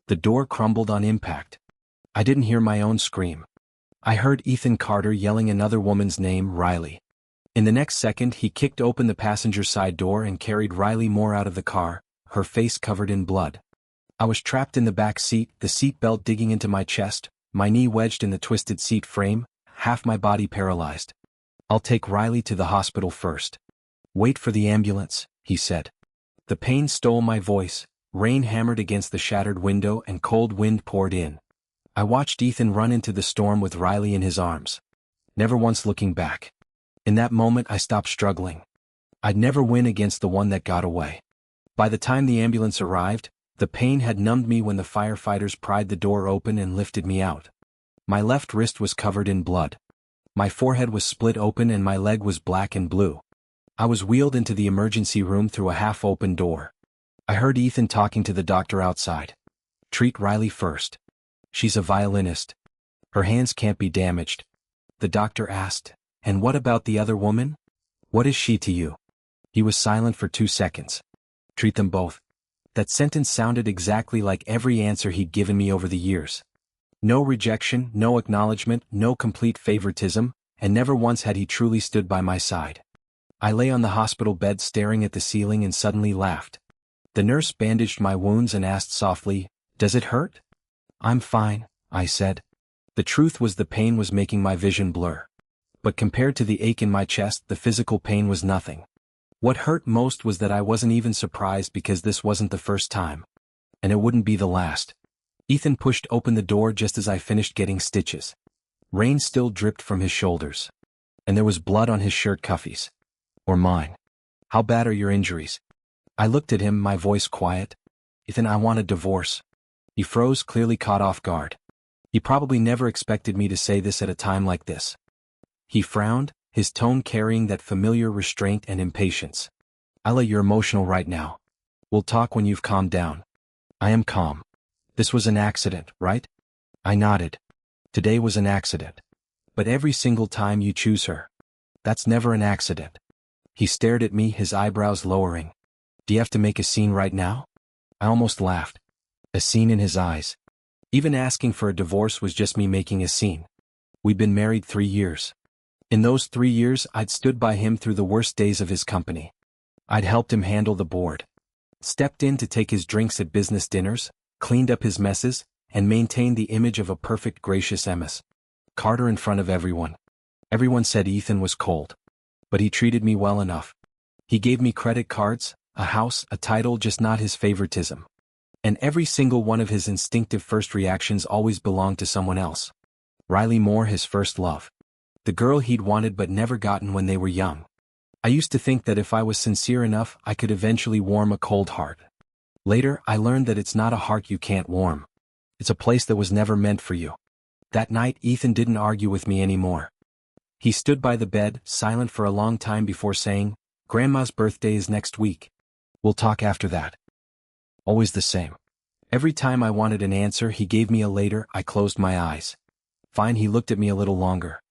The door crumbled on impact. I didn't hear my own scream. I heard Ethan Carter yelling another woman's name, Riley. In the next second he kicked open the passenger side door and carried Riley Moore out of the car, her face covered in blood. I was trapped in the back seat, the seat belt digging into my chest, my knee wedged in the twisted seat frame, half my body paralyzed. "I'll take Riley to the hospital first." "Wait for the ambulance," he said. The pain stole my voice, rain hammered against the shattered window and cold wind poured in. I watched Ethan run into the storm with Riley in his arms, never once looking back. In that moment I stopped struggling. I'd never win against the one that got away. By the time the ambulance arrived, the pain had numbed me when the firefighters pried the door open and lifted me out. My left wrist was covered in blood. My forehead was split open and my leg was black and blue. I was wheeled into the emergency room through a half-open door. I heard Ethan talking to the doctor outside. "Treat Riley first. She's a violinist. Her hands can't be damaged." The doctor asked, "And what about the other woman? What is she to you?" He was silent for 2 seconds. "Treat them both." That sentence sounded exactly like every answer he'd given me over the years. No rejection, no acknowledgement, no complete favoritism, and never once had he truly stood by my side. I lay on the hospital bed staring at the ceiling and suddenly laughed. The nurse bandaged my wounds and asked softly, "Does it hurt?" "I'm fine," I said. The truth was the pain was making my vision blur. But compared to the ache in my chest, the physical pain was nothing. What hurt most was that I wasn't even surprised because this wasn't the first time. And it wouldn't be the last. Ethan pushed open the door just as I finished getting stitches. Rain still dripped from his shoulders. And there was blood on his shirt cuffs. Or mine. "How bad are your injuries?" I looked at him, my voice quiet. "Ethan, I want a divorce." He froze, clearly caught off guard. He probably never expected me to say this at a time like this. He frowned, his tone carrying that familiar restraint and impatience. "Ella, you're emotional right now. We'll talk when you've calmed down." "I am calm. This was an accident, right?" I nodded. "Today was an accident. But every single time you choose her. That's never an accident." He stared at me, his eyebrows lowering. "Do you have to make a scene right now?" I almost laughed. A scene in his eyes. Even asking for a divorce was just me making a scene. We'd been married 3 years. In those 3 years, I'd stood by him through the worst days of his company. I'd helped him handle the board. Stepped in to take his drinks at business dinners, cleaned up his messes, and maintained the image of a perfect gracious Ms. Carter in front of everyone. Everyone said Ethan was cold. But he treated me well enough. He gave me credit cards, a house, a title, just not his favoritism. And every single one of his instinctive first reactions always belonged to someone else. Riley Moore, his first love. The girl he'd wanted but never gotten when they were young. I used to think that if I was sincere enough, I could eventually warm a cold heart. Later, I learned that it's not a heart you can't warm. It's a place that was never meant for you. That night, Ethan didn't argue with me anymore. He stood by the bed, silent for a long time before saying, "Grandma's birthday is next week. We'll talk after that." Always the same. Every time I wanted an answer, he gave me a later. I closed my eyes. Fine, he looked at me a little longer.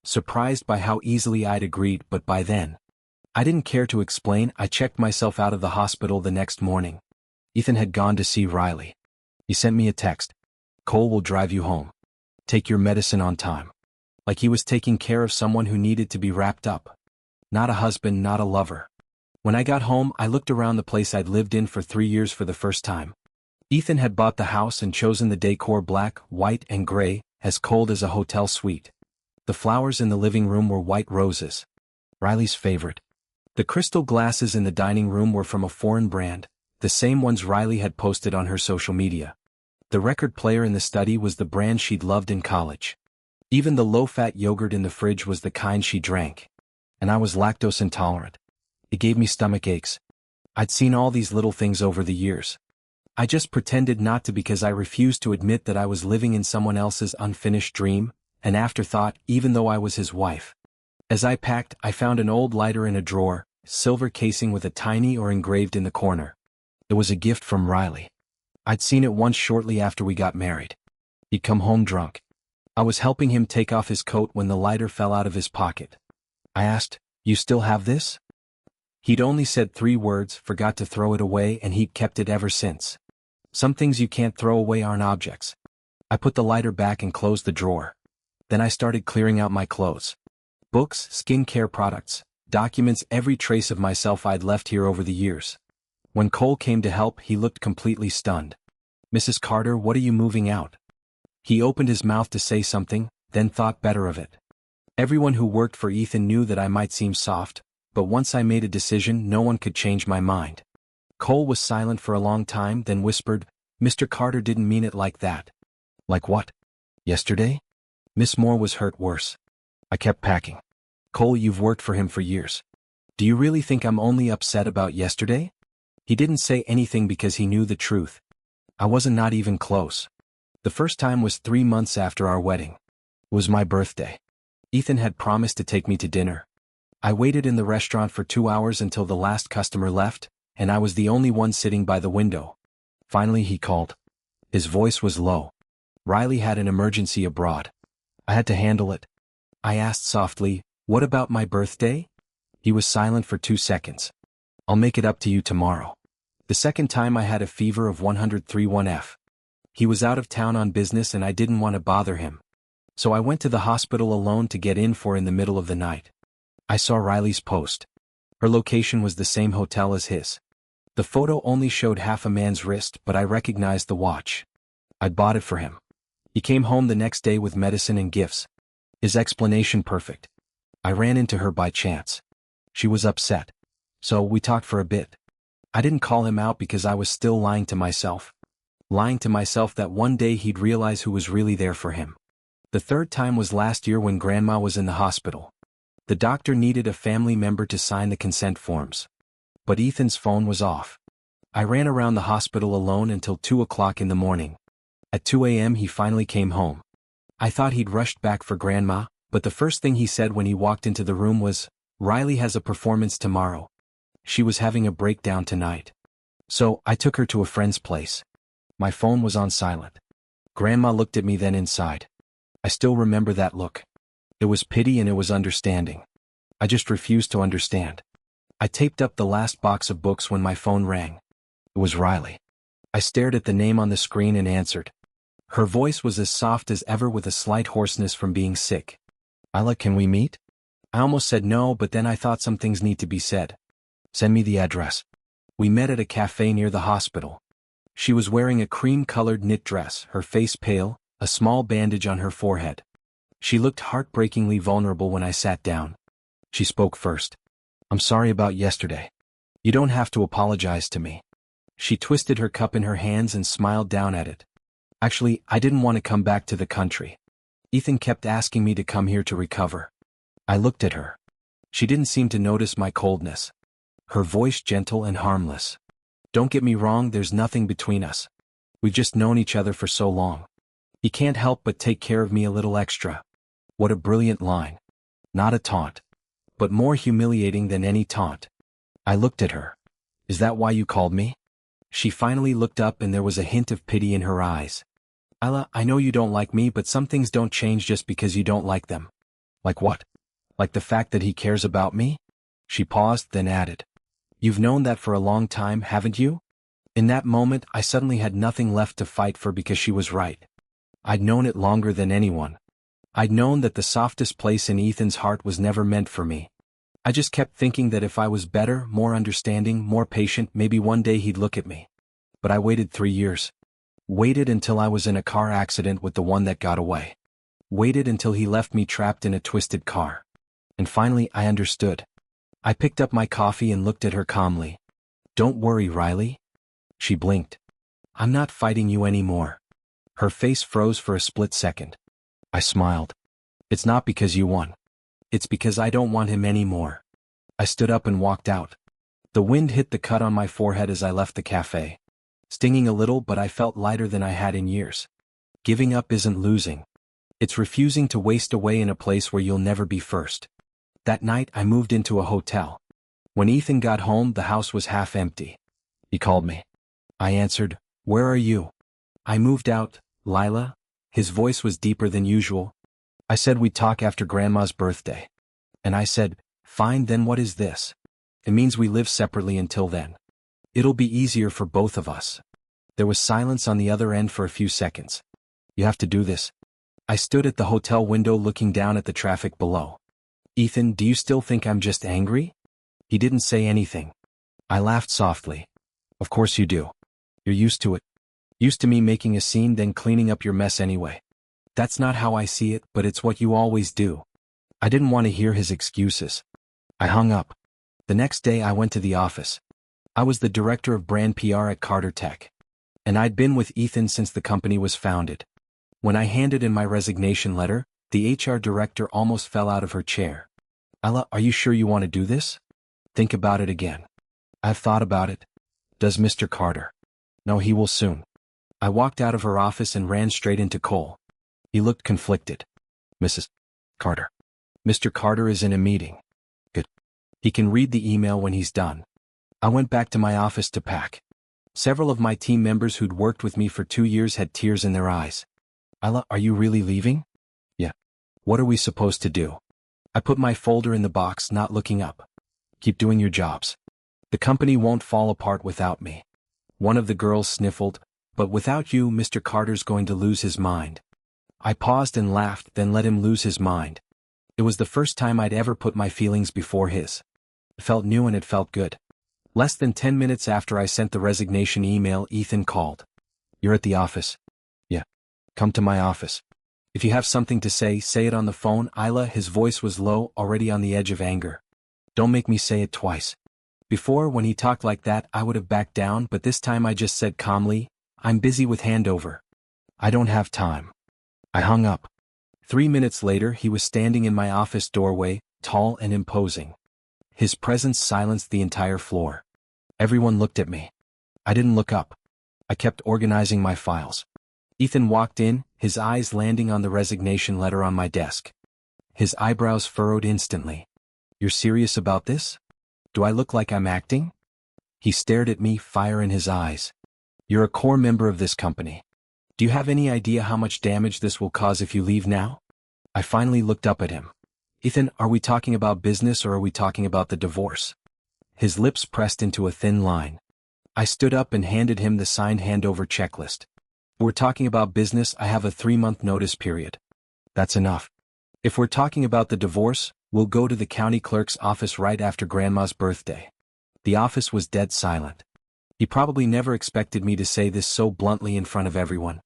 Surprised by how easily I'd agreed, but by then, I didn't care to explain. I checked myself out of the hospital the next morning. Ethan had gone to see Riley. He sent me a text. "Cole will drive you home. Take your medicine on time." Like he was taking care of someone who needed to be wrapped up. Not a husband, not a lover. When I got home, I looked around the place I'd lived in for 3 years for the first time. Ethan had bought the house and chosen the decor black, white, and gray, as cold as a hotel suite. The flowers in the living room were white roses. Riley's favorite. The crystal glasses in the dining room were from a foreign brand, the same ones Riley had posted on her social media. The record player in the study was the brand she'd loved in college. Even the low-fat yogurt in the fridge was the kind she drank. And I was lactose intolerant. It gave me stomach aches. I'd seen all these little things over the years. I just pretended not to because I refused to admit that I was living in someone else's unfinished dream, an afterthought, even though I was his wife. As I packed, I found an old lighter in a drawer, silver casing with a tiny or engraved in the corner. It was a gift from Riley. I'd seen it once shortly after we got married. He'd come home drunk. I was helping him take off his coat when the lighter fell out of his pocket. I asked, "You still have this?" He'd only said 3 words, forgot to throw it away, and he'd kept it ever since. Some things you can't throw away aren't objects. I put the lighter back and closed the drawer. Then I started clearing out my clothes. Books, skincare products, documents, every trace of myself I'd left here over the years. When Cole came to help, he looked completely stunned. "Mrs. Carter, what are you moving out?" He opened his mouth to say something, then thought better of it. Everyone who worked for Ethan knew that I might seem soft, but once I made a decision, no one could change my mind. Cole was silent for a long time, then whispered, "Mr. Carter didn't mean it like that." "Like what?" "Yesterday? Miss Moore was hurt worse." I kept packing. "Cole, you've worked for him for years. Do you really think I'm only upset about yesterday?" He didn't say anything because he knew the truth. I wasn't not even close. The first time was 3 months after our wedding. It was my birthday. Ethan had promised to take me to dinner. I waited in the restaurant for 2 hours until the last customer left, and I was the only one sitting by the window. Finally he called. His voice was low. Riley had an emergency abroad. I had to handle it. I asked softly, "What about my birthday?" He was silent for 2 seconds. "I'll make it up to you tomorrow." The second time I had a fever of 103.1 F. He was out of town on business and I didn't want to bother him. So I went to the hospital alone to get in for in the middle of the night. I saw Riley's post. Her location was the same hotel as his. The photo only showed half a man's wrist, but I recognized the watch. I'd bought it for him. He came home the next day with medicine and gifts. His explanation perfect. I ran into her by chance. She was upset. So we talked for a bit. I didn't call him out because I was still lying to myself. Lying to myself that one day he'd realize who was really there for him. The third time was last year when Grandma was in the hospital. The doctor needed a family member to sign the consent forms. But Ethan's phone was off. I ran around the hospital alone until 2 o'clock in the morning. At 2 a.m. he finally came home. I thought he'd rushed back for Grandma, but the first thing he said when he walked into the room was, "Riley has a performance tomorrow. She was having a breakdown tonight." So I took her to a friend's place. My phone was on silent. Grandma looked at me then inside. I still remember that look. It was pity and it was understanding. I just refused to understand. I taped up the last box of books when my phone rang. It was Riley. I stared at the name on the screen and answered. Her voice was as soft as ever with a slight hoarseness from being sick. "Isla, can we meet?" I almost said no, but then I thought some things need to be said. "Send me the address." We met at a cafe near the hospital. She was wearing a cream-colored knit dress, her face pale, a small bandage on her forehead. She looked heartbreakingly vulnerable when I sat down. She spoke first. "I'm sorry about yesterday. You don't have to apologize to me." She twisted her cup in her hands and smiled down at it. "Actually, I didn't want to come back to the country. Ethan kept asking me to come here to recover." I looked at her. She didn't seem to notice my coldness. Her voice gentle and harmless. "Don't get me wrong, there's nothing between us. We've just known each other for so long. He can't help but take care of me a little extra." What a brilliant line. Not a taunt. But more humiliating than any taunt. I looked at her. "Is that why you called me?" She finally looked up and there was a hint of pity in her eyes. "Isla, I know you don't like me, but some things don't change just because you don't like them." "Like what?" "Like the fact that he cares about me?" She paused, then added. "You've known that for a long time, haven't you?" In that moment, I suddenly had nothing left to fight for because she was right. I'd known it longer than anyone. I'd known that the softest place in Ethan's heart was never meant for me. I just kept thinking that if I was better, more understanding, more patient, maybe one day he'd look at me. But I waited 3 years. Waited until I was in a car accident with the one that got away. Waited until he left me trapped in a twisted car. And finally, I understood. I picked up my coffee and looked at her calmly. "Don't worry, Riley." She blinked. "I'm not fighting you anymore." Her face froze for a split second. I smiled. "It's not because you won. It's because I don't want him anymore." I stood up and walked out. The wind hit the cut on my forehead as I left the cafe. Stinging a little, but I felt lighter than I had in years. Giving up isn't losing. It's refusing to waste away in a place where you'll never be first. That night I moved into a hotel. When Ethan got home, the house was half empty. He called me. I answered, "Where are you?" "I moved out, Lila." His voice was deeper than usual. I said we'd talk after Grandma's birthday. And I said, "Fine, then what is this?" "It means we live separately until then. It'll be easier for both of us." There was silence on the other end for a few seconds. You have to do this. I stood at the hotel window looking down at the traffic below. Ethan, do you still think I'm just angry? He didn't say anything. I laughed softly. Of course you do. You're used to it. Used to me making a scene then cleaning up your mess anyway. That's not how I see it, but it's what you always do. I didn't want to hear his excuses. I hung up. The next day I went to the office. I was the director of brand PR at Carter Tech. And I'd been with Ethan since the company was founded. When I handed in my resignation letter, the HR director almost fell out of her chair. Ella, are you sure you want to do this? Think about it again. I've thought about it. Does Mr. Carter? No, he will soon. I walked out of her office and ran straight into Cole. He looked conflicted. Mrs. Carter. Mr. Carter is in a meeting. Good. He can read the email when he's done. I went back to my office to pack. Several of my team members who'd worked with me for 2 years had tears in their eyes. Ella, are you really leaving? Yeah. What are we supposed to do? I put my folder in the box, not looking up. Keep doing your jobs. The company won't fall apart without me. One of the girls sniffled, but without you, Mr. Carter's going to lose his mind. I paused and laughed, then let him lose his mind. It was the first time I'd ever put my feelings before his. It felt new and it felt good. Less than 10 minutes after I sent the resignation email, Ethan called. You're at the office? Yeah. Come to my office. If you have something to say it on the phone. Isla, his voice was low, already on the edge of anger. Don't make me say it twice. Before, when he talked like that, I would have backed down, but this time I just said calmly, I'm busy with handover. I don't have time. I hung up. 3 minutes later, he was standing in my office doorway, tall and imposing. His presence silenced the entire floor. Everyone looked at me. I didn't look up. I kept organizing my files. Ethan walked in, his eyes landing on the resignation letter on my desk. His eyebrows furrowed instantly. You're serious about this? Do I look like I'm acting? He stared at me, fire in his eyes. You're a core member of this company. Do you have any idea how much damage this will cause if you leave now? I finally looked up at him. Ethan, are we talking about business or are we talking about the divorce? His lips pressed into a thin line. I stood up and handed him the signed handover checklist. We're talking about business. I have a 3-month notice period. That's enough. If we're talking about the divorce, we'll go to the county clerk's office right after Grandma's birthday. The office was dead silent. He probably never expected me to say this so bluntly in front of everyone.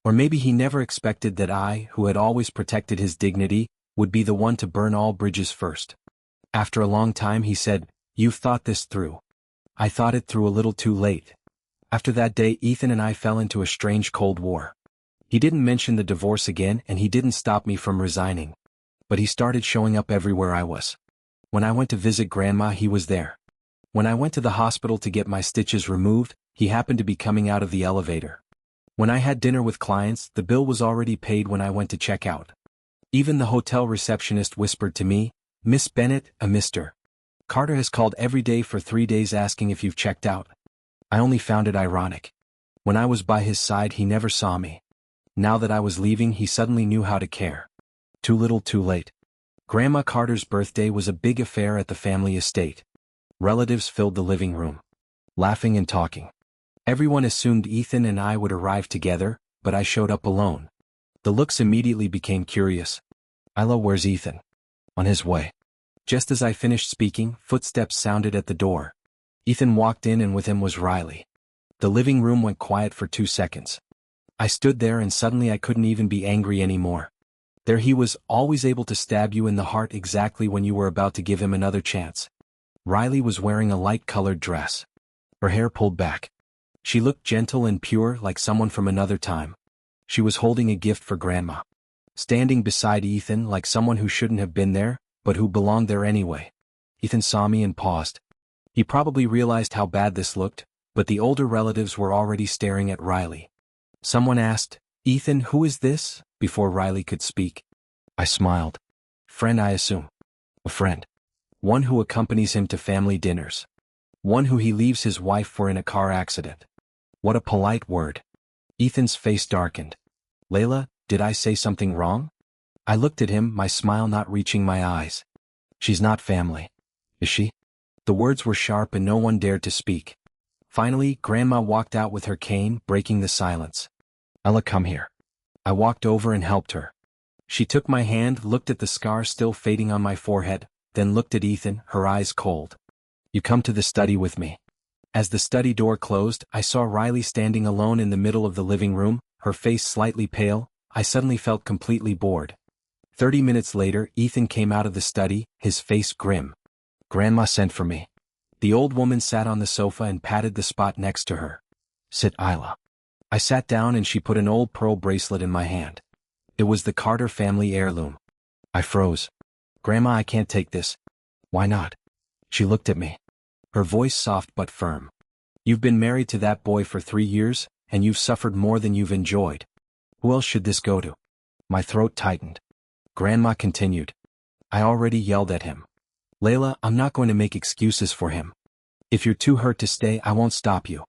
Or maybe he never expected that I, who had always protected his dignity, would be the one to burn all bridges first. After a long time he said, You've thought this through. I thought it through a little too late. After that day, Ethan and I fell into a strange cold war. He didn't mention the divorce again and he didn't stop me from resigning. But he started showing up everywhere I was. When I went to visit Grandma, he was there. When I went to the hospital to get my stitches removed, he happened to be coming out of the elevator. When I had dinner with clients, the bill was already paid when I went to check out. Even the hotel receptionist whispered to me, Miss Bennett, a Mr. Carter has called every day for 3 days asking if you've checked out. I only found it ironic. When I was by his side, he never saw me. Now that I was leaving, he suddenly knew how to care. Too little, too late. Grandma Carter's birthday was a big affair at the family estate. Relatives filled the living room, laughing and talking. Everyone assumed Ethan and I would arrive together, but I showed up alone. The looks immediately became curious. Isla, where's Ethan? On his way. Just as I finished speaking, footsteps sounded at the door. Ethan walked in and with him was Riley. The living room went quiet for 2 seconds. I stood there and suddenly I couldn't even be angry anymore. There he was, always able to stab you in the heart exactly when you were about to give him another chance. Riley was wearing a light-colored dress. Her hair pulled back. She looked gentle and pure, like someone from another time. She was holding a gift for Grandma. Standing beside Ethan like someone who shouldn't have been there, but who belonged there anyway. Ethan saw me and paused. He probably realized how bad this looked, but the older relatives were already staring at Riley. Someone asked, Ethan, who is this? Before Riley could speak. I smiled. Friend, I assume. A friend. One who accompanies him to family dinners. One who he leaves his wife for in a car accident. What a polite word. Ethan's face darkened. Layla, did I say something wrong? I looked at him, my smile not reaching my eyes. She's not family. Is she? The words were sharp and no one dared to speak. Finally, Grandma walked out with her cane, breaking the silence. Ella, come here. I walked over and helped her. She took my hand, looked at the scar still fading on my forehead, then looked at Ethan, her eyes cold. You come to the study with me. As the study door closed, I saw Riley standing alone in the middle of the living room, her face slightly pale. I suddenly felt completely bored. 30 minutes later, Ethan came out of the study, his face grim. Grandma sent for me. The old woman sat on the sofa and patted the spot next to her. Sit, Isla. I sat down and she put an old pearl bracelet in my hand. It was the Carter family heirloom. I froze. Grandma, I can't take this. Why not? She looked at me. Her voice soft but firm. You've been married to that boy for 3 years, and you've suffered more than you've enjoyed. Who else should this go to? My throat tightened. Grandma continued. I already yelled at him. Layla, I'm not going to make excuses for him. If you're too hurt to stay, I won't stop you.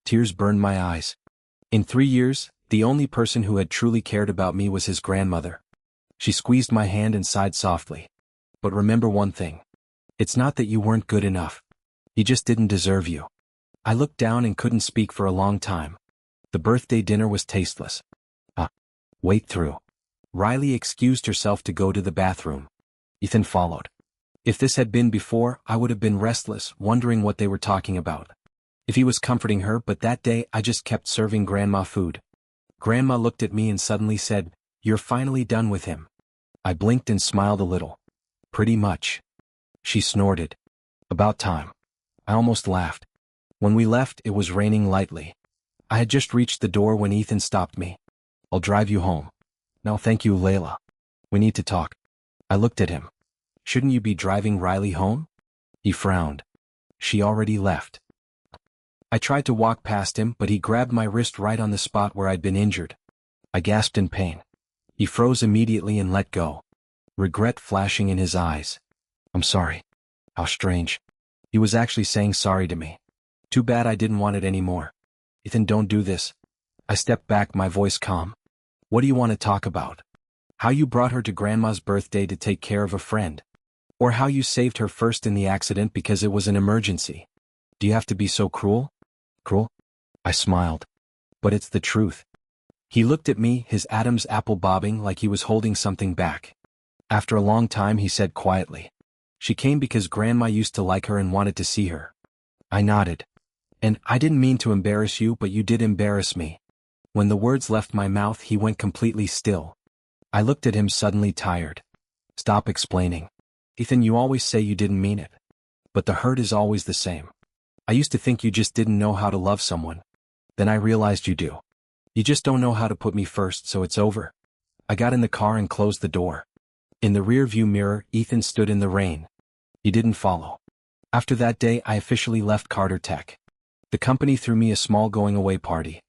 Tears burned my eyes. In 3 years, the only person who had truly cared about me was his grandmother. She squeezed my hand and sighed softly. But remember one thing. It's not that you weren't good enough. He just didn't deserve you. I looked down and couldn't speak for a long time. The birthday dinner was tasteless. Wait through. Riley excused herself to go to the bathroom. Ethan followed. If this had been before, I would have been restless, wondering what they were talking about. If he was comforting her, but that day I just kept serving Grandma food. Grandma looked at me and suddenly said, You're finally done with him. I blinked and smiled a little. Pretty much. She snorted. About time. I almost laughed. When we left, it was raining lightly. I had just reached the door when Ethan stopped me. I'll drive you home. No, thank you, Layla. We need to talk. I looked at him. Shouldn't you be driving Riley home? He frowned. She already left. I tried to walk past him, but he grabbed my wrist right on the spot where I'd been injured. I gasped in pain. He froze immediately and let go. Regret flashing in his eyes. I'm sorry. How strange. He was actually saying sorry to me. Too bad I didn't want it anymore. Ethan, don't do this. I stepped back, my voice calm. What do you want to talk about? How you brought her to Grandma's birthday to take care of a friend? Or how you saved her first in the accident because it was an emergency? Do you have to be so cruel? Cruel? I smiled. But it's the truth. He looked at me, his Adam's apple bobbing like he was holding something back. After a long time he said quietly. She came because Grandma used to like her and wanted to see her. I nodded. And I didn't mean to embarrass you, but you did embarrass me. When the words left my mouth, he went completely still. I looked at him, suddenly tired. Stop explaining. Ethan, you always say you didn't mean it. But the hurt is always the same. I used to think you just didn't know how to love someone. Then I realized you do. You just don't know how to put me first, so it's over. I got in the car and closed the door. In the rear-view mirror, Ethan stood in the rain. He didn't follow. After that day, I officially left Carter Tech. The company threw me a small going-away party.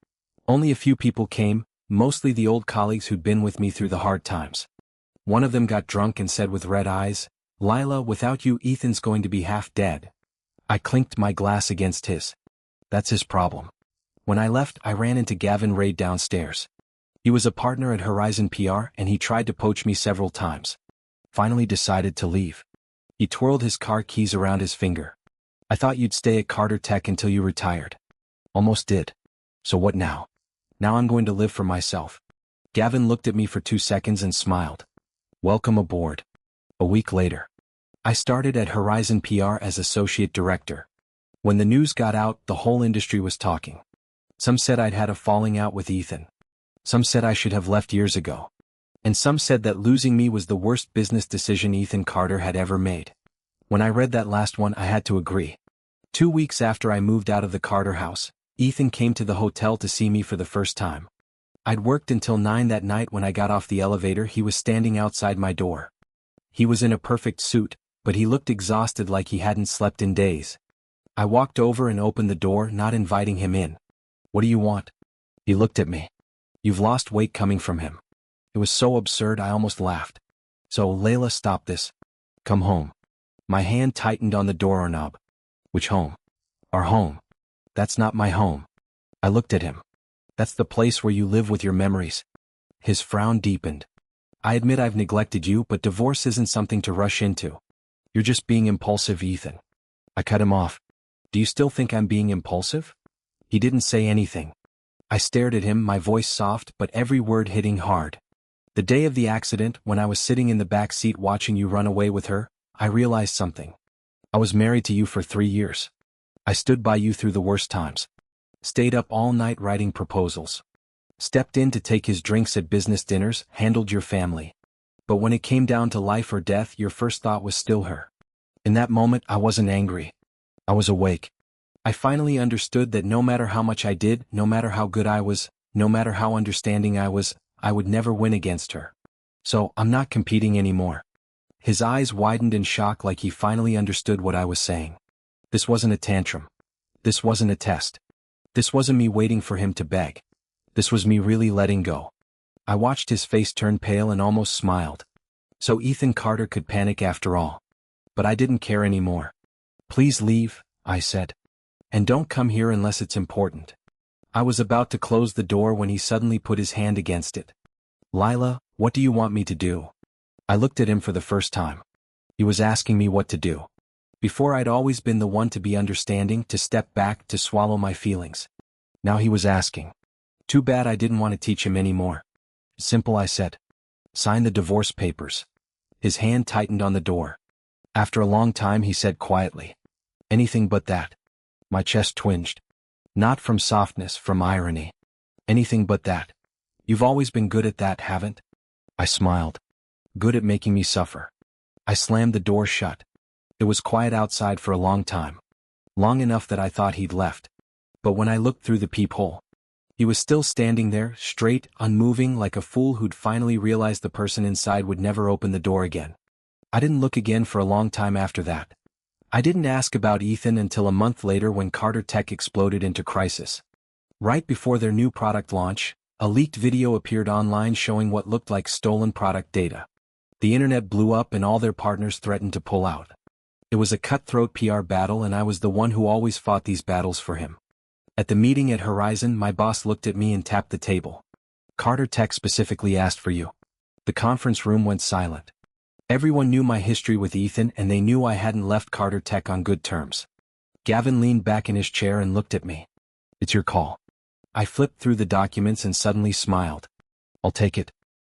Only a few people came, mostly the old colleagues who'd been with me through the hard times. One of them got drunk and said with red eyes, Lila, without you, Ethan's going to be half dead. I clinked my glass against his. That's his problem. When I left, I ran into Gavin Raid downstairs. He was a partner at Horizon PR and he tried to poach me several times. Finally decided to leave. He twirled his car keys around his finger. I thought you'd stay at Carter Tech until you retired. Almost did. So what now? Now I'm going to live for myself. Gavin looked at me for 2 seconds and smiled. Welcome aboard. A week later. I started at Horizon PR as associate director. When the news got out, the whole industry was talking. Some said I'd had a falling out with Ethan. Some said I should have left years ago. And some said that losing me was the worst business decision Ethan Carter had ever made. When I read that last one, I had to agree. 2 weeks after I moved out of the Carter house, Ethan came to the hotel to see me for the first time. I'd worked until 9 that night. When I got off the elevator, he was standing outside my door. He was in a perfect suit, but he looked exhausted, like he hadn't slept in days. I walked over and opened the door, not inviting him in. What do you want? He looked at me. You've lost weight. Coming from him. It was so absurd I almost laughed. So, Layla, stop this. Come home. My hand tightened on the doorknob. Which home? Our home. That's not my home. I looked at him. That's the place where you live with your memories. His frown deepened. I admit I've neglected you, but divorce isn't something to rush into. You're just being impulsive, Ethan. I cut him off. Do you still think I'm being impulsive? He didn't say anything. I stared at him, my voice soft but every word hitting hard. The day of the accident, when I was sitting in the back seat watching you run away with her, I realized something. I was married to you for 3 years. I stood by you through the worst times. Stayed up all night writing proposals. Stepped in to take his drinks at business dinners, handled your family. But when it came down to life or death, your first thought was still her. In that moment, I wasn't angry. I was awake. I finally understood that no matter how much I did, no matter how good I was, no matter how understanding I was, I would never win against her. So, I'm not competing anymore. His eyes widened in shock, like he finally understood what I was saying. This wasn't a tantrum. This wasn't a test. This wasn't me waiting for him to beg. This was me really letting go. I watched his face turn pale and almost smiled. So Ethan Carter could panic after all. But I didn't care anymore. Please leave, I said. And don't come here unless it's important. I was about to close the door when he suddenly put his hand against it. Lila, what do you want me to do? I looked at him for the first time. He was asking me what to do. Before, I'd always been the one to be understanding, to step back, to swallow my feelings. Now he was asking. Too bad I didn't want to teach him anymore. Simple, I said. Sign the divorce papers. His hand tightened on the door. After a long time he said quietly. Anything but that. My chest twinged. Not from softness, from irony. Anything but that. You've always been good at that, haven't? I smiled. Good at making me suffer. I slammed the door shut. It was quiet outside for a long time. Long enough that I thought he'd left. But when I looked through the peephole, he was still standing there, straight, unmoving, like a fool who'd finally realized the person inside would never open the door again. I didn't look again for a long time after that. I didn't ask about Ethan until a month later, when Carter Tech exploded into crisis. Right before their new product launch, a leaked video appeared online showing what looked like stolen product data. The internet blew up and all their partners threatened to pull out. It was a cutthroat PR battle, and I was the one who always fought these battles for him. At the meeting at Horizon, my boss looked at me and tapped the table. Carter Tech specifically asked for you. The conference room went silent. Everyone knew my history with Ethan, and they knew I hadn't left Carter Tech on good terms. Gavin leaned back in his chair and looked at me. It's your call. I flipped through the documents and suddenly smiled. I'll take it.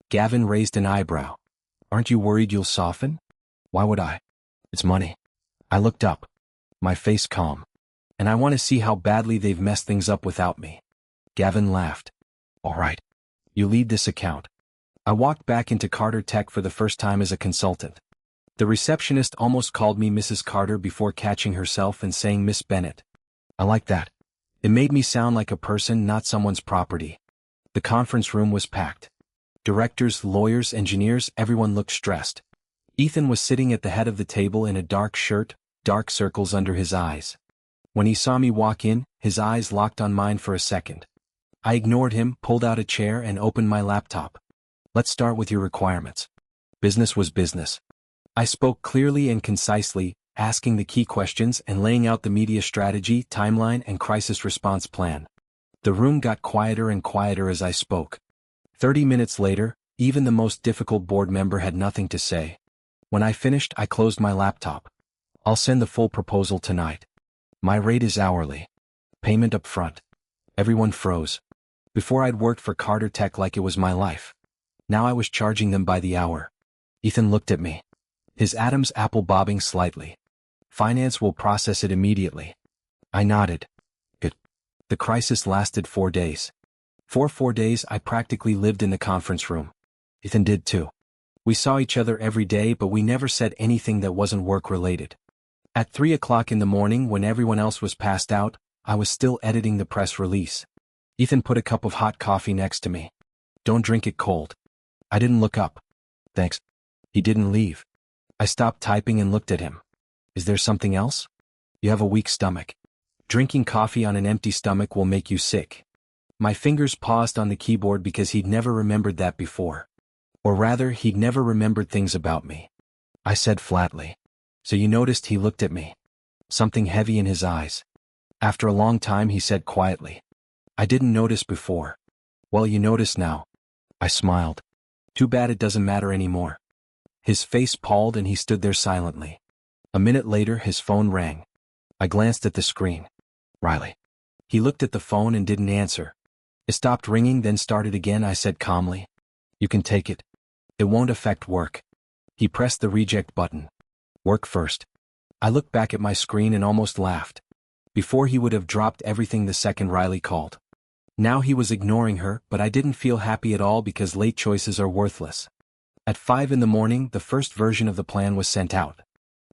Gavin raised an eyebrow. Aren't you worried you'll soften? Why would I? It's money. I looked up. My face calm. And I want to see how badly they've messed things up without me. Gavin laughed. All right. You lead this account. I walked back into Carter Tech for the first time as a consultant. The receptionist almost called me Mrs. Carter before catching herself and saying Miss Bennett. I like that. It made me sound like a person, not someone's property. The conference room was packed. Directors, lawyers, engineers, everyone looked stressed. Ethan was sitting at the head of the table in a dark shirt, dark circles under his eyes. When he saw me walk in, his eyes locked on mine for a second. I ignored him, pulled out a chair, and opened my laptop. Let's start with your requirements. Business was business. I spoke clearly and concisely, asking the key questions and laying out the media strategy, timeline, and crisis response plan. The room got quieter and quieter as I spoke. 30 minutes later, even the most difficult board member had nothing to say. When I finished, I closed my laptop. I'll send the full proposal tonight. My rate is hourly. Payment up front. Everyone froze. Before, I'd worked for Carter Tech like it was my life. Now I was charging them by the hour. Ethan looked at me. His Adam's apple bobbing slightly. Finance will process it immediately. I nodded. Good. The crisis lasted 4 days. For 4 days, I practically lived in the conference room. Ethan did too. We saw each other every day, but we never said anything that wasn't work-related. At 3 o'clock in the morning, when everyone else was passed out, I was still editing the press release. Ethan put a cup of hot coffee next to me. Don't drink it cold. I didn't look up. Thanks. He didn't leave. I stopped typing and looked at him. Is there something else? You have a weak stomach. Drinking coffee on an empty stomach will make you sick. My fingers paused on the keyboard because he'd never remembered that before. Or rather, he'd never remembered things about me. I said flatly. So you noticed? He looked at me. Something heavy in his eyes. After a long time, he said quietly. I didn't notice before. Well, you notice now. I smiled. Too bad it doesn't matter anymore. His face palled and he stood there silently. A minute later, his phone rang. I glanced at the screen. Riley. He looked at the phone and didn't answer. It stopped ringing, then started again. I said calmly, "You can take it. It won't affect work." He pressed the reject button. "Work first." I looked back at my screen and almost laughed. Before he would have dropped everything the second Riley called. Now he was ignoring her, but I didn't feel happy at all because late choices are worthless. At 5 in the morning, the first version of the plan was sent out.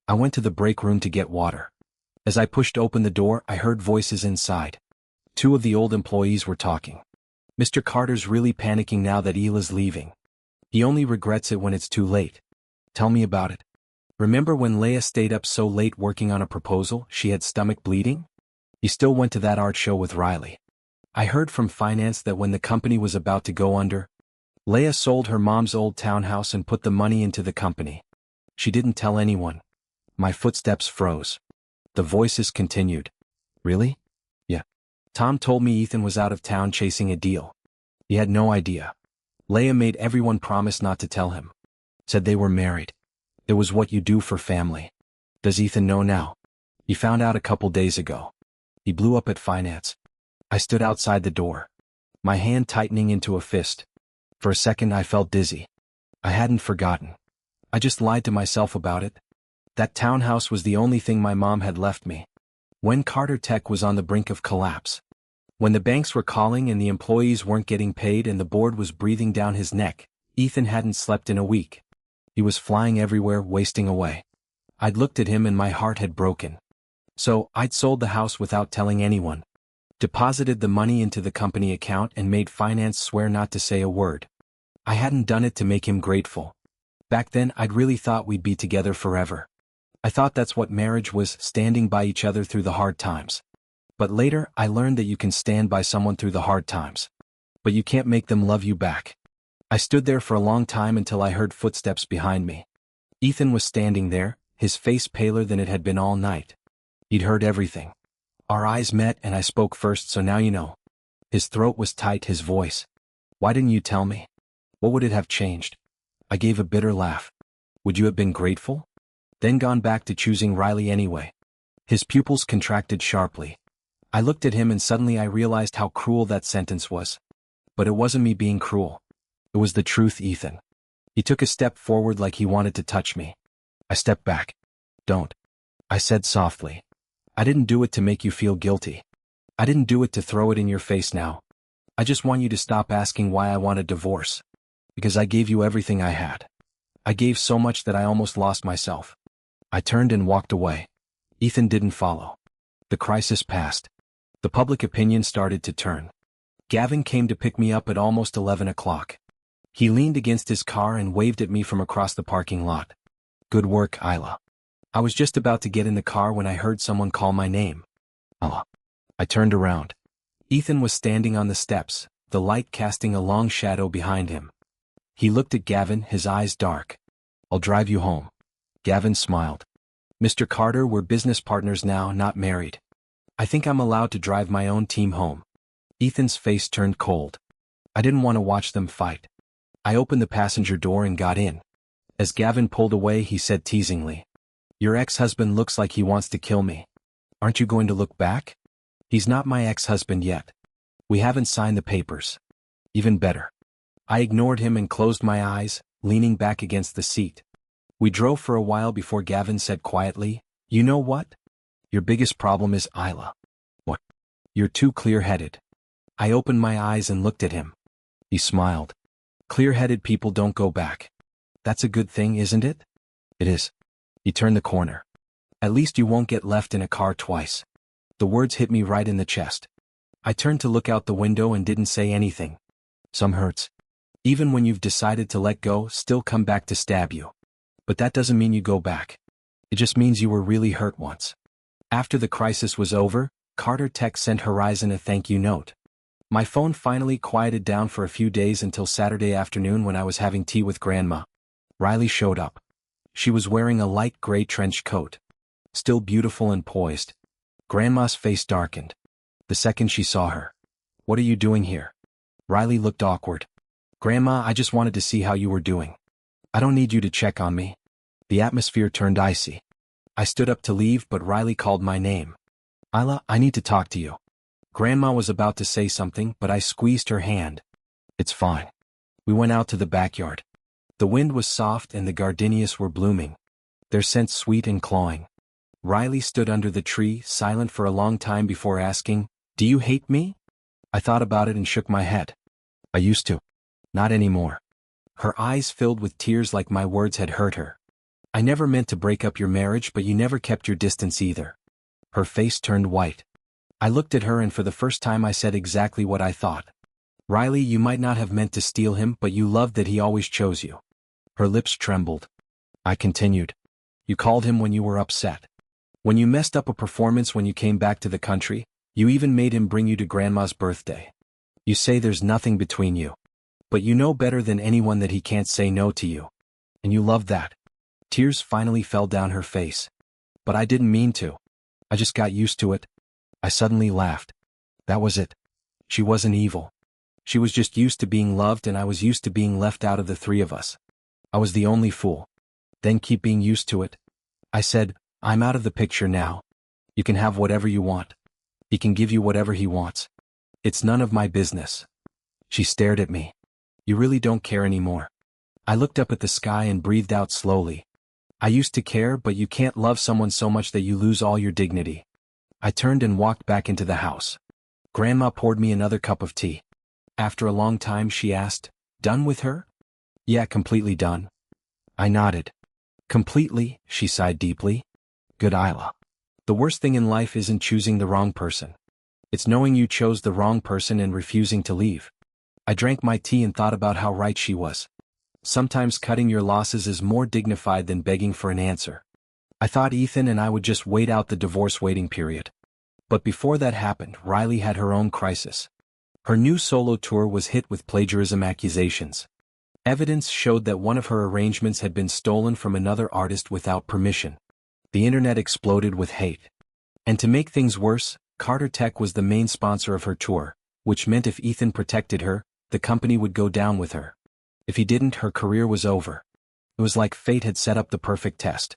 I went to the break room to get water. As I pushed open the door, I heard voices inside. 2 of the old employees were talking. "Mr. Carter's really panicking now that Hila's leaving. He only regrets it when it's too late." "Tell me about it." "Remember when Leah stayed up so late working on a proposal, she had stomach bleeding? He still went to that art show with Riley. I heard from finance that when the company was about to go under, Leah sold her mom's old townhouse and put the money into the company. She didn't tell anyone." My footsteps froze. The voices continued. "Really?" "Yeah. Tom told me Ethan was out of town chasing a deal. He had no idea. Leah made everyone promise not to tell him. Said they were married. It was what you do for family. Does Ethan know now?" "He found out a couple days ago. He blew up at finance." I stood outside the door, my hand tightening into a fist. For a second I felt dizzy. I hadn't forgotten. I just lied to myself about it. That townhouse was the only thing my mom had left me. When Carter Tech was on the brink of collapse. When the banks were calling and the employees weren't getting paid and the board was breathing down his neck, Ethan hadn't slept in a week. He was flying everywhere, wasting away. I'd looked at him and my heart had broken. So, I'd sold the house without telling anyone. Deposited the money into the company account and made finance swear not to say a word. I hadn't done it to make him grateful. Back then I'd really thought we'd be together forever. I thought that's what marriage was, standing by each other through the hard times. But later I learned that you can stand by someone through the hard times. But you can't make them love you back. I stood there for a long time until I heard footsteps behind me. Ethan was standing there, his face paler than it had been all night. He'd heard everything. Our eyes met and I spoke first, "So now you know." His throat was tight, his voice. "Why didn't you tell me? What would it have changed?" I gave a bitter laugh. "Would you have been grateful? Then gone back to choosing Riley anyway?" His pupils contracted sharply. I looked at him and suddenly I realized how cruel that sentence was. But it wasn't me being cruel. It was the truth, Ethan. He took a step forward like he wanted to touch me. I stepped back. "Don't," I said softly. "I didn't do it to make you feel guilty. I didn't do it to throw it in your face now. I just want you to stop asking why I want a divorce. Because I gave you everything I had. I gave so much that I almost lost myself." I turned and walked away. Ethan didn't follow. The crisis passed. The public opinion started to turn. Gavin came to pick me up at almost 11 o'clock. He leaned against his car and waved at me from across the parking lot. "Good work, Isla." I was just about to get in the car when I heard someone call my name. "Isla." I turned around. Ethan was standing on the steps, the light casting a long shadow behind him. He looked at Gavin, his eyes dark. "I'll drive you home." Gavin smiled. "Mr. Carter, we're business partners now, not married. I think I'm allowed to drive my own team home." Ethan's face turned cold. I didn't want to watch them fight. I opened the passenger door and got in. As Gavin pulled away, he said teasingly, "Your ex-husband looks like he wants to kill me. Aren't you going to look back?" "He's not my ex-husband yet. We haven't signed the papers." "Even better." I ignored him and closed my eyes, leaning back against the seat. We drove for a while before Gavin said quietly, "You know what? Your biggest problem is Isla." "What?" "You're too clear-headed." I opened my eyes and looked at him. He smiled. "Clear-headed people don't go back. That's a good thing, isn't it?" "It is." He turned the corner. "At least you won't get left in a car twice." The words hit me right in the chest. I turned to look out the window and didn't say anything. Some hurts, even when you've decided to let go, still come back to stab you. But that doesn't mean you go back. It just means you were really hurt once. After the crisis was over, Carter Tech sent Horizon a thank you note. My phone finally quieted down for a few days until Saturday afternoon when I was having tea with Grandma. Riley showed up. She was wearing a light gray trench coat. Still beautiful and poised. Grandma's face darkened the second she saw her. "What are you doing here?" Riley looked awkward. "Grandma, I just wanted to see how you were doing. I don't need you to check on me." The atmosphere turned icy. I stood up to leave, but Riley called my name. "Isla, I need to talk to you." Grandma was about to say something, but I squeezed her hand. It's fine. We went out to the backyard. The wind was soft and the gardenias were blooming, their scent sweet and clawing. Riley stood under the tree, silent for a long time before asking, "Do you hate me?" I thought about it and shook my head. I used to. Not anymore. Her eyes filled with tears like my words had hurt her. I never meant to break up your marriage, but you never kept your distance either. Her face turned white. I looked at her and for the first time I said exactly what I thought. Riley, you might not have meant to steal him, but you loved that he always chose you. Her lips trembled. I continued. You called him when you were upset. When you messed up a performance when you came back to the country, you even made him bring you to Grandma's birthday. You say there's nothing between you. But you know better than anyone that he can't say no to you. And you love that. Tears finally fell down her face. But I didn't mean to. I just got used to it. I suddenly laughed. That was it. She wasn't evil. She was just used to being loved and I was used to being left out of the three of us. I was the only fool. Then keep being used to it. I said, I'm out of the picture now. You can have whatever you want. He can give you whatever he wants. It's none of my business. She stared at me. You really don't care anymore. I looked up at the sky and breathed out slowly. I used to care, but you can't love someone so much that you lose all your dignity. I turned and walked back into the house. Grandma poured me another cup of tea. After a long time she asked, "Done with her?" "Yeah, completely done." I nodded. "Completely," she sighed deeply. "Good Isla. The worst thing in life isn't choosing the wrong person. It's knowing you chose the wrong person and refusing to leave." I drank my tea and thought about how right she was. Sometimes cutting your losses is more dignified than begging for an answer. I thought Ethan and I would just wait out the divorce waiting period. But before that happened, Riley had her own crisis. Her new solo tour was hit with plagiarism accusations. Evidence showed that one of her arrangements had been stolen from another artist without permission. The internet exploded with hate. And to make things worse, Carter Tech was the main sponsor of her tour, which meant if Ethan protected her, the company would go down with her. If he didn't, her career was over. It was like fate had set up the perfect test.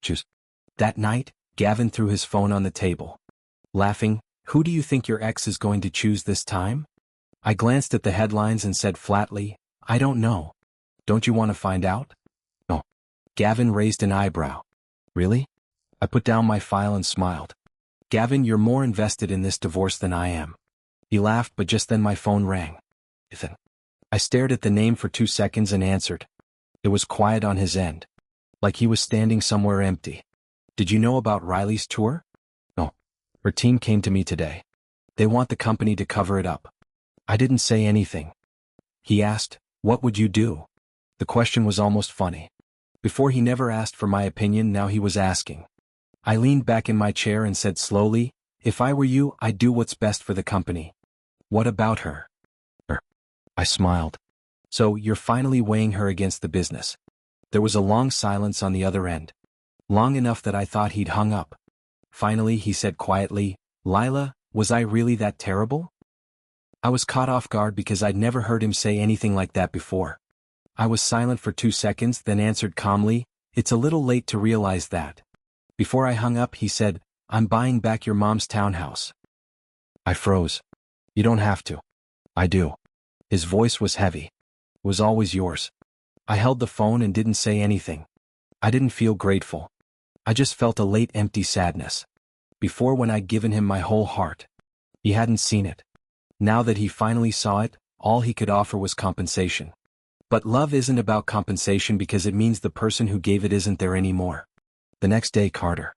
Choose. That night, Gavin threw his phone on the table. Laughing, "Who do you think your ex is going to choose this time?" I glanced at the headlines and said flatly, "I don't know. Don't you want to find out?" "No." Gavin raised an eyebrow. "Really?" I put down my file and smiled. "Gavin, you're more invested in this divorce than I am." He laughed, but just then my phone rang. Ethan. I stared at the name for 2 seconds and answered. It was quiet on his end. Like he was standing somewhere empty. "Did you know about Riley's tour?" "No. Her team came to me today. They want the company to cover it up." I didn't say anything. He asked, "What would you do?" The question was almost funny. Before he never asked for my opinion, now he was asking. I leaned back in my chair and said slowly, "If I were you, I'd do what's best for the company." "What about her?" I smiled. "So, you're finally weighing her against the business." There was a long silence on the other end. Long enough that I thought he'd hung up. Finally, he said quietly, "Lila, was I really that terrible?" I was caught off guard because I'd never heard him say anything like that before. I was silent for 2 seconds, then answered calmly, "It's a little late to realize that." Before I hung up, he said, "I'm buying back your mom's townhouse." I froze. "You don't have to." "I do." His voice was heavy. "It was always yours." I held the phone and didn't say anything. I didn't feel grateful. I just felt a late empty sadness. Before, when I'd given him my whole heart, he hadn't seen it. Now that he finally saw it, all he could offer was compensation. But love isn't about compensation because it means the person who gave it isn't there anymore. The next day, Carter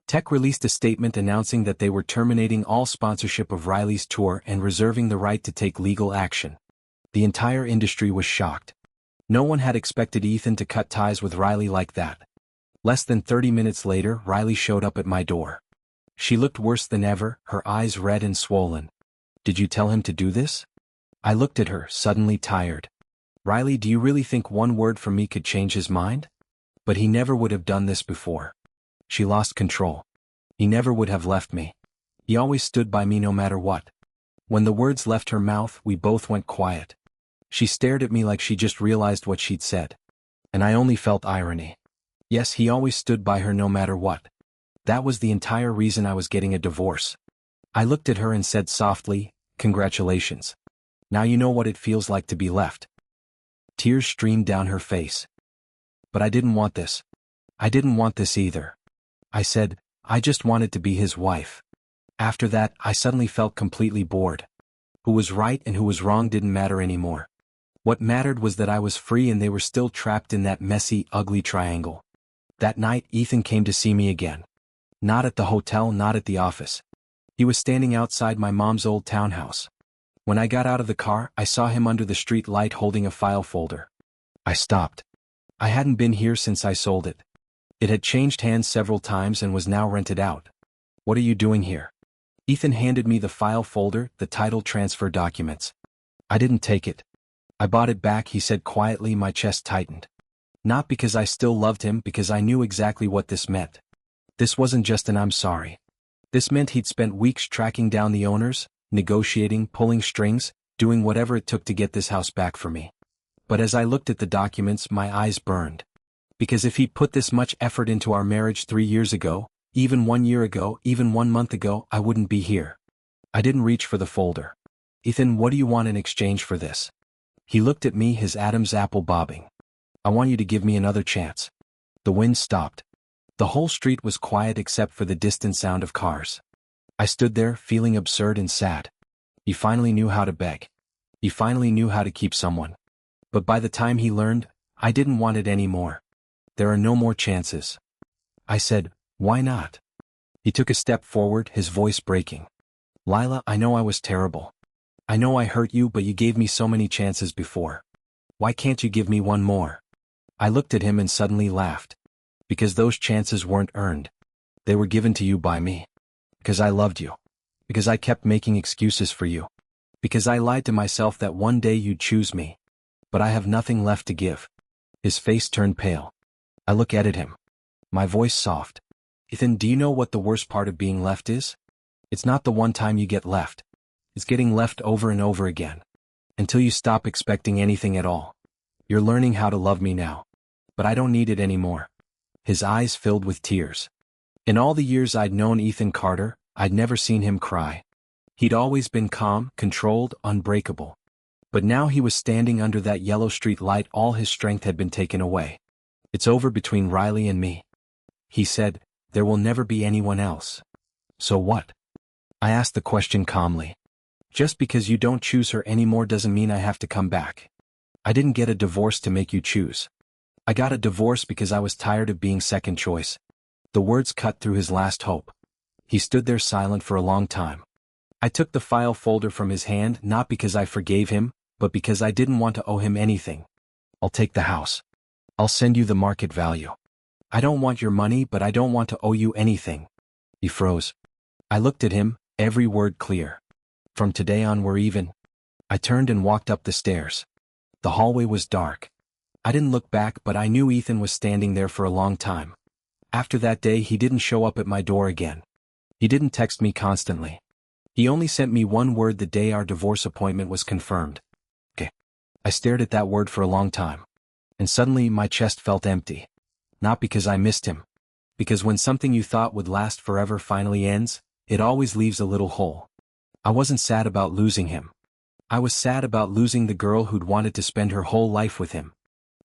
Tech released a statement announcing that they were terminating all sponsorship of Riley's tour and reserving the right to take legal action. The entire industry was shocked. No one had expected Ethan to cut ties with Riley like that. Less than 30 minutes later, Riley showed up at my door. She looked worse than ever, her eyes red and swollen. "Did you tell him to do this?" I looked at her, suddenly tired. "Riley, do you really think one word from me could change his mind?" "But he never would have done this before." She lost control. "He never would have left me. He always stood by me no matter what." When the words left her mouth, we both went quiet. She stared at me like she just realized what she'd said. And I only felt irony. Yes, he always stood by her no matter what. That was the entire reason I was getting a divorce. I looked at her and said softly, "Congratulations. Now you know what it feels like to be left." Tears streamed down her face. "But I didn't want this. I didn't want this either." I said, "I just wanted to be his wife." After that, I suddenly felt completely bored. Who was right and who was wrong didn't matter anymore. What mattered was that I was free and they were still trapped in that messy, ugly triangle. That night, Ethan came to see me again. Not at the hotel, not at the office. He was standing outside my mom's old townhouse. When I got out of the car, I saw him under the street light holding a file folder. I stopped. I hadn't been here since I sold it. It had changed hands several times and was now rented out. "What are you doing here?" Ethan handed me the file folder, the title transfer documents. I didn't take it. "I bought it back," he said quietly. My chest tightened. Not because I still loved him, because I knew exactly what this meant. This wasn't just an "I'm sorry." This meant he'd spent weeks tracking down the owners, negotiating, pulling strings, doing whatever it took to get this house back for me. But as I looked at the documents, my eyes burned. Because if he'd put this much effort into our marriage 3 years ago, even 1 year ago, even 1 month ago, I wouldn't be here. I didn't reach for the folder. "Ethan, what do you want in exchange for this?" He looked at me, his Adam's apple bobbing. "I want you to give me another chance." The wind stopped. The whole street was quiet except for the distant sound of cars. I stood there, feeling absurd and sad. He finally knew how to beg. He finally knew how to keep someone. But by the time he learned, I didn't want it anymore. "There are no more chances." I said, "Why not?" He took a step forward, his voice breaking. "Lila, I know I was terrible. I know I hurt you, but you gave me so many chances before. Why can't you give me one more?" I looked at him and suddenly laughed. "Because those chances weren't earned. They were given to you by me. Because I loved you. Because I kept making excuses for you. Because I lied to myself that one day you'd choose me. But I have nothing left to give." His face turned pale. I looked at him. My voice soft. "Ethan, do you know what the worst part of being left is? It's not the one time you get left. It's getting left over and over again. Until you stop expecting anything at all. You're learning how to love me now. But I don't need it anymore." His eyes filled with tears. In all the years I'd known Ethan Carter, I'd never seen him cry. He'd always been calm, controlled, unbreakable. But now he was standing under that yellow street light. All his strength had been taken away. "It's over between Riley and me," he said. "There will never be anyone else." "So what?" I asked the question calmly. "Just because you don't choose her anymore doesn't mean I have to come back. I didn't get a divorce to make you choose. I got a divorce because I was tired of being second choice." The words cut through his last hope. He stood there silent for a long time. I took the file folder from his hand, not because I forgave him, but because I didn't want to owe him anything. "I'll take the house. I'll send you the market value. I don't want your money, but I don't want to owe you anything." He froze. I looked at him, every word clear. "From today on we're even." I turned and walked up the stairs. The hallway was dark. I didn't look back, but I knew Ethan was standing there for a long time. After that day he didn't show up at my door again. He didn't text me constantly. He only sent me one word the day our divorce appointment was confirmed. "Okay." I stared at that word for a long time. And suddenly my chest felt empty. Not because I missed him. Because when something you thought would last forever finally ends, it always leaves a little hole. I wasn't sad about losing him. I was sad about losing the girl who'd wanted to spend her whole life with him.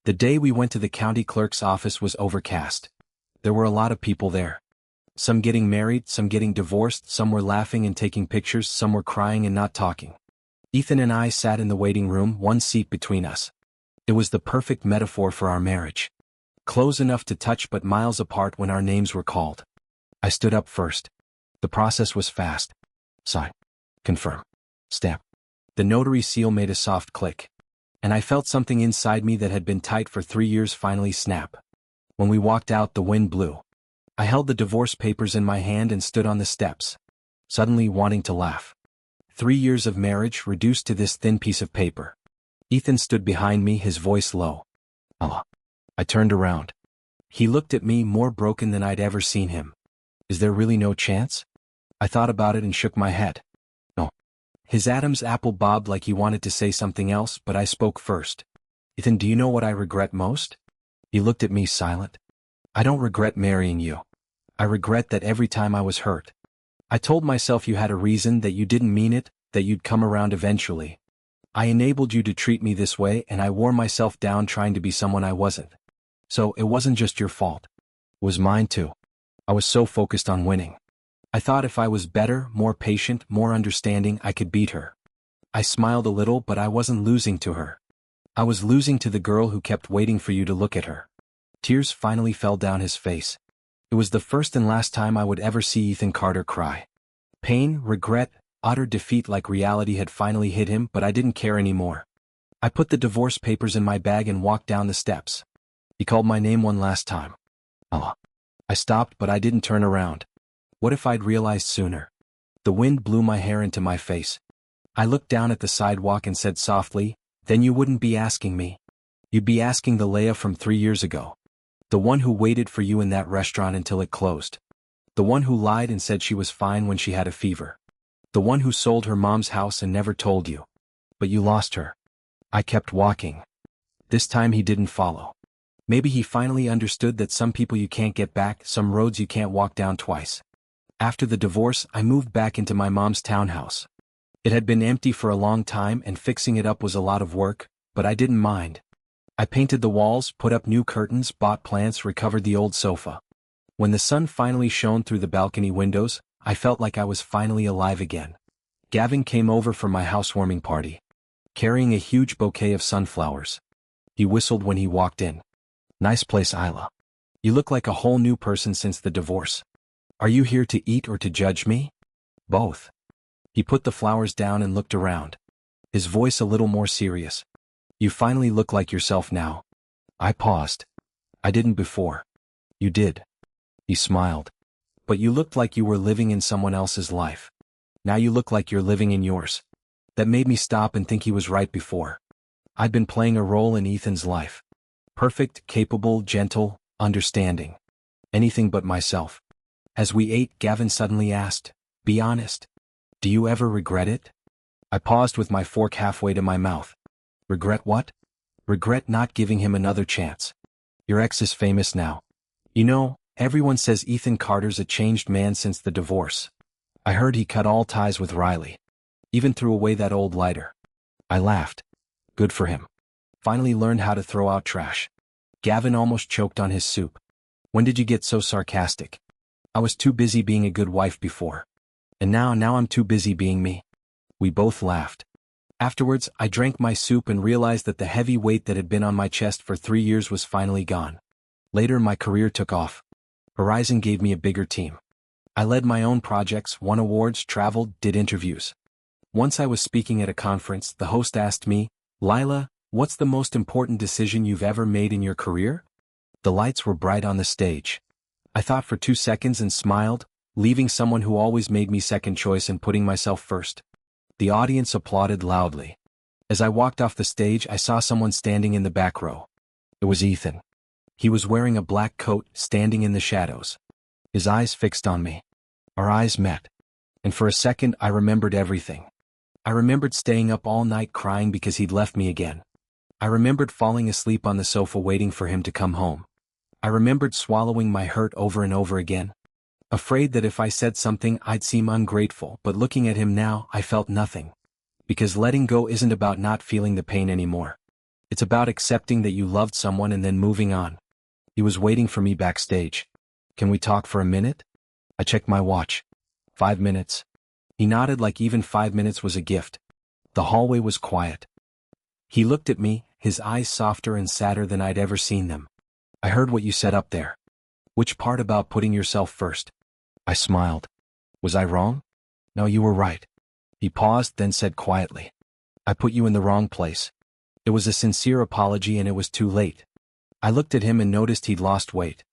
The day we went to the county clerk's office was overcast. There were a lot of people there. Some getting married, some getting divorced, some were laughing and taking pictures, some were crying and not talking. Ethan and I sat in the waiting room, one seat between us. It was the perfect metaphor for our marriage. Close enough to touch but miles apart when our names were called. I stood up first. The process was fast. Sign. Confirm. Stamp. The notary seal made a soft click. And I felt something inside me that had been tight for 3 years finally snap. When we walked out, the wind blew. I held the divorce papers in my hand and stood on the steps, suddenly wanting to laugh. 3 years of marriage reduced to this thin piece of paper. Ethan stood behind me, his voice low. "Oh." I turned around. He looked at me, more broken than I'd ever seen him. "Is there really no chance?" I thought about it and shook my head. "No." His Adam's apple bobbed like he wanted to say something else, but I spoke first. "Ethan, do you know what I regret most?" He looked at me silent. "I don't regret marrying you. I regret that every time I was hurt, I told myself you had a reason, that you didn't mean it, that you'd come around eventually. I enabled you to treat me this way, and I wore myself down trying to be someone I wasn't. So it wasn't just your fault. It was mine too. I was so focused on winning. I thought if I was better, more patient, more understanding, I could beat her. I smiled a little, but I wasn't losing to her. I was losing to the girl who kept waiting for you to look at her. Tears finally fell down his face. It was the first and last time I would ever see Ethan Carter cry. Pain, regret, utter defeat, like reality had finally hit him, but I didn't care anymore. I put the divorce papers in my bag and walked down the steps. He called my name one last time. Oh. I stopped, but I didn't turn around. What if I'd realized sooner? The wind blew my hair into my face. I looked down at the sidewalk and said softly, "Then you wouldn't be asking me. You'd be asking the Leia from 3 years ago. The one who waited for you in that restaurant until it closed. The one who lied and said she was fine when she had a fever. The one who sold her mom's house and never told you. But you lost her." I kept walking. This time he didn't follow. Maybe he finally understood that some people you can't get back, some roads you can't walk down twice. After the divorce, I moved back into my mom's townhouse. It had been empty for a long time, and fixing it up was a lot of work, but I didn't mind. I painted the walls, put up new curtains, bought plants, recovered the old sofa. When the sun finally shone through the balcony windows, I felt like I was finally alive again. Gavin came over for my housewarming party, carrying a huge bouquet of sunflowers. He whistled when he walked in. "Nice place, Isla. You look like a whole new person since the divorce. Are you here to eat or to judge me?" "Both." He put the flowers down and looked around, his voice a little more serious. "You finally look like yourself now." I paused. "I didn't before." "You did." He smiled. "But you looked like you were living in someone else's life. Now you look like you're living in yours." That made me stop and think he was right before. I'd been playing a role in Ethan's life. Perfect, capable, gentle, understanding. Anything but myself. As we ate, Gavin suddenly asked, "Be honest. Do you ever regret it?" I paused with my fork halfway to my mouth. "Regret what?" "Regret not giving him another chance. Your ex is famous now. You know, everyone says Ethan Carter's a changed man since the divorce. I heard he cut all ties with Riley. Even threw away that old lighter." I laughed. "Good for him. Finally learned how to throw out trash." Gavin almost choked on his soup. "When did you get so sarcastic?" "I was too busy being a good wife before. And now I'm too busy being me." We both laughed. Afterwards, I drank my soup and realized that the heavy weight that had been on my chest for 3 years was finally gone. Later, my career took off. Horizon gave me a bigger team. I led my own projects, won awards, traveled, did interviews. Once I was speaking at a conference, the host asked me, "Lila, what's the most important decision you've ever made in your career?" The lights were bright on the stage. I thought for 2 seconds and smiled, leaving someone who always made me second choice and putting myself first. The audience applauded loudly. As I walked off the stage, I saw someone standing in the back row. It was Ethan. He was wearing a black coat, standing in the shadows. His eyes fixed on me. Our eyes met. And for a second, I remembered everything. I remembered staying up all night crying because he'd left me again. I remembered falling asleep on the sofa waiting for him to come home. I remembered swallowing my hurt over and over again, afraid that if I said something I'd seem ungrateful, but looking at him now, I felt nothing. Because letting go isn't about not feeling the pain anymore. It's about accepting that you loved someone and then moving on. He was waiting for me backstage. "Can we talk for a minute?" I checked my watch. 5 minutes. He nodded like even 5 minutes was a gift. The hallway was quiet. He looked at me, his eyes softer and sadder than I'd ever seen them. "I heard what you said up there." "Which part about putting yourself first?" I smiled. "Was I wrong?" "No, you were right." He paused, then said quietly, "I put you in the wrong place." It was a sincere apology and it was too late. I looked at him and noticed he'd lost weight.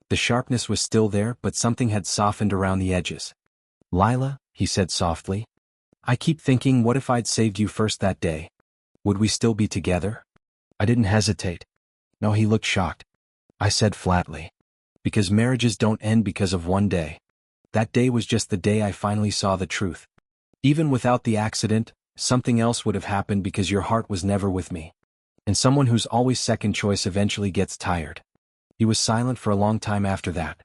The sharpness was still there, but something had softened around the edges. "Lila," he said softly, "I keep thinking, what if I'd saved you first that day? Would we still be together?" I didn't hesitate. No, he looked shocked. I said flatly, "Because marriages don't end because of one day. That day was just the day I finally saw the truth. Even without the accident, something else would have happened because your heart was never with me. And someone who's always second choice eventually gets tired." He was silent for a long time after that.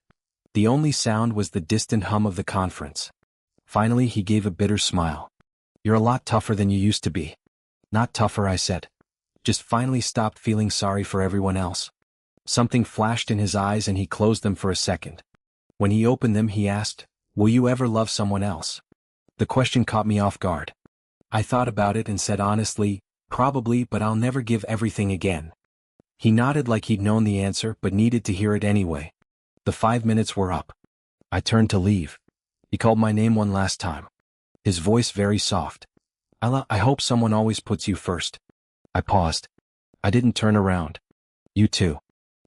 The only sound was the distant hum of the conference. Finally he gave a bitter smile. You're a lot tougher than you used to be. Not tougher, I said. Just finally stopped feeling sorry for everyone else. Something flashed in his eyes and he closed them for a second. When he opened them he asked, will you ever love someone else? The question caught me off guard. I thought about it and said honestly, probably, but I'll never give everything again. He nodded like he'd known the answer but needed to hear it anyway. The 5 minutes were up. I turned to leave. He called my name one last time. His voice very soft. Ella, I hope someone always puts you first. I paused. I didn't turn around. You too.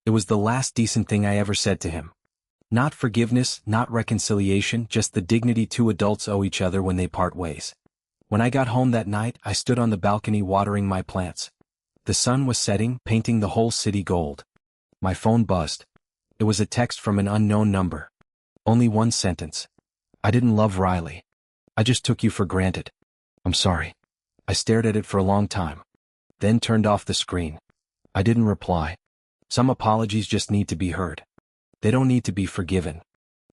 It was the last decent thing I ever said to him. Not forgiveness, not reconciliation, just the dignity two adults owe each other when they part ways. When I got home that night, I stood on the balcony watering my plants. The sun was setting, painting the whole city gold. My phone buzzed. It was a text from an unknown number. Only one sentence. I didn't love Riley. I just took you for granted. I'm sorry. I stared at it for a long time. Then turned off the screen. I didn't reply. Some apologies just need to be heard. They don't need to be forgiven.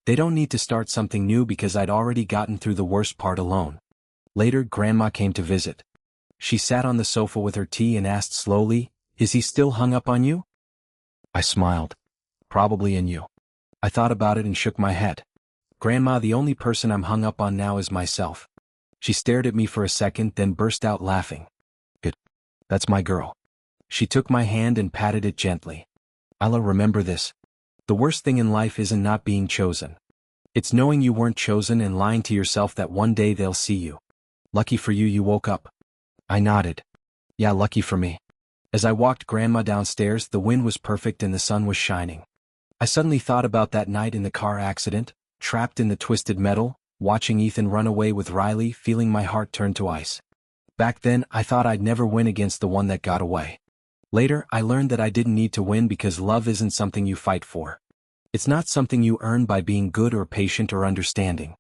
They don't need to start something new because I'd already gotten through the worst part alone. Later, Grandma came to visit. She sat on the sofa with her tea and asked slowly, is he still hung up on you? I smiled. Probably in you. I thought about it and shook my head. Grandma, the only person I'm hung up on now is myself. She stared at me for a second, then burst out laughing. Good. That's my girl. She took my hand and patted it gently. Ella, remember this. The worst thing in life isn't not being chosen. It's knowing you weren't chosen and lying to yourself that one day they'll see you. Lucky for you, you woke up. I nodded. Yeah, lucky for me. As I walked Grandma downstairs, the wind was perfect and the sun was shining. I suddenly thought about that night in the car accident, trapped in the twisted metal, watching Ethan run away with Riley, feeling my heart turn to ice. Back then, I thought I'd never win against the one that got away. Later, I learned that I didn't need to win because love isn't something you fight for. It's not something you earn by being good or patient or understanding.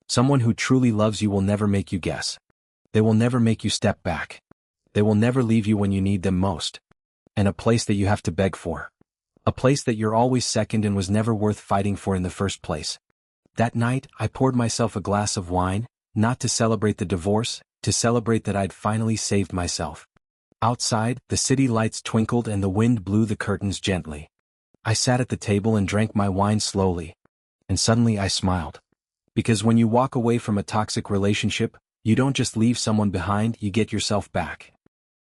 Someone who truly loves you will never make you guess. They will never make you step back. They will never leave you when you need them most. And a place that you have to beg for. A place that you're always second and was never worth fighting for in the first place. That night, I poured myself a glass of wine, not to celebrate the divorce, to celebrate that I'd finally saved myself. Outside, the city lights twinkled and the wind blew the curtains gently. I sat at the table and drank my wine slowly. And suddenly I smiled. Because when you walk away from a toxic relationship, you don't just leave someone behind, you get yourself back.